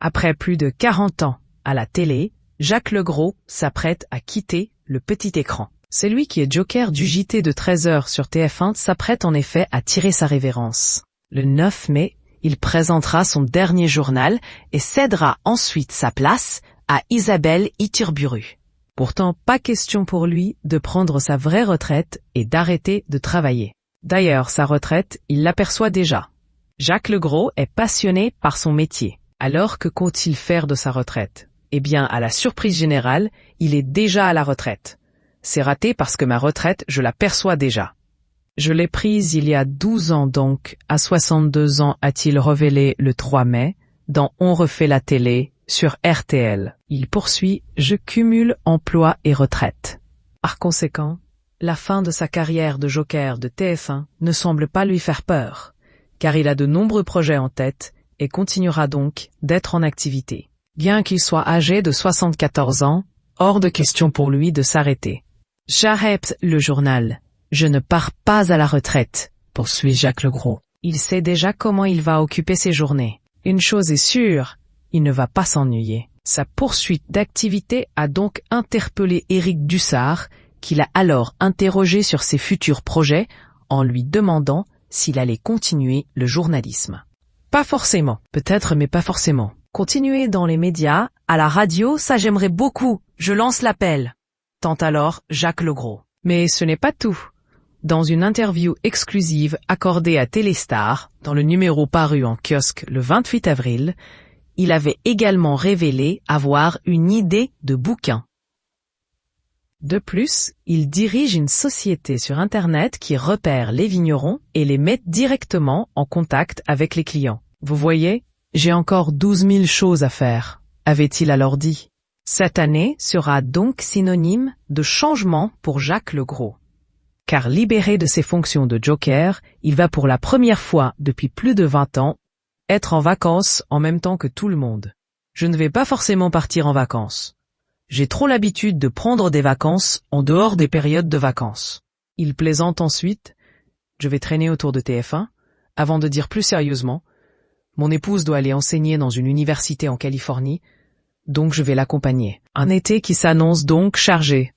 Après plus de 40 ans à la télé, Jacques Legros s'apprête à quitter le petit écran. C'est lui qui est joker du JT de 13h sur TF1 s'apprête en effet à tirer sa révérence. Le 9 mai, il présentera son dernier journal et cédera ensuite sa place à Isabelle Iturburu. Pourtant, pas question pour lui de prendre sa vraie retraite et d'arrêter de travailler. D'ailleurs, sa retraite, il l'aperçoit déjà. Jacques Legros est passionné par son métier. Alors que compte-t-il faire de sa retraite? Eh bien, à la surprise générale, il est déjà à la retraite. C'est raté parce que ma retraite, je l'aperçois déjà. Je l'ai prise il y a 12 ans donc, à 62 ans a-t-il révélé le 3 mai, dans On refait la télé, sur RTL. Il poursuit « Je cumule emploi et retraite ». Par conséquent, la fin de sa carrière de joker de TF1 ne semble pas lui faire peur, car il a de nombreux projets en tête et continuera donc d'être en activité. Bien qu'il soit âgé de 74 ans, hors de question pour lui de s'arrêter. J'arrête le journal. Je ne pars pas à la retraite, poursuit Jacques Legros. Il sait déjà comment il va occuper ses journées. Une chose est sûre, il ne va pas s'ennuyer. Sa poursuite d'activité a donc interpellé Éric Dussart, qu'il a alors interrogé sur ses futurs projets en lui demandant s'il allait continuer le journalisme. Pas forcément, peut-être mais pas forcément. Continuer dans les médias, à la radio, ça j'aimerais beaucoup, je lance l'appel. Tente alors Jacques Legros. Mais ce n'est pas tout. Dans une interview exclusive accordée à Téléstar, dans le numéro paru en kiosque le 28 avril, il avait également révélé avoir une idée de bouquin. De plus, il dirige une société sur Internet qui repère les vignerons et les met directement en contact avec les clients. Vous voyez, j'ai encore 12 000 choses à faire, avait-il alors dit. Cette année sera donc synonyme de changement pour Jacques Legros. Car libéré de ses fonctions de joker, il va pour la première fois depuis plus de 20 ans être en vacances en même temps que tout le monde. Je ne vais pas forcément partir en vacances. J'ai trop l'habitude de prendre des vacances en dehors des périodes de vacances. Il plaisante ensuite. Je vais traîner autour de TF1, avant de dire plus sérieusement. Mon épouse doit aller enseigner dans une université en Californie, donc je vais l'accompagner. Un été qui s'annonce donc chargé.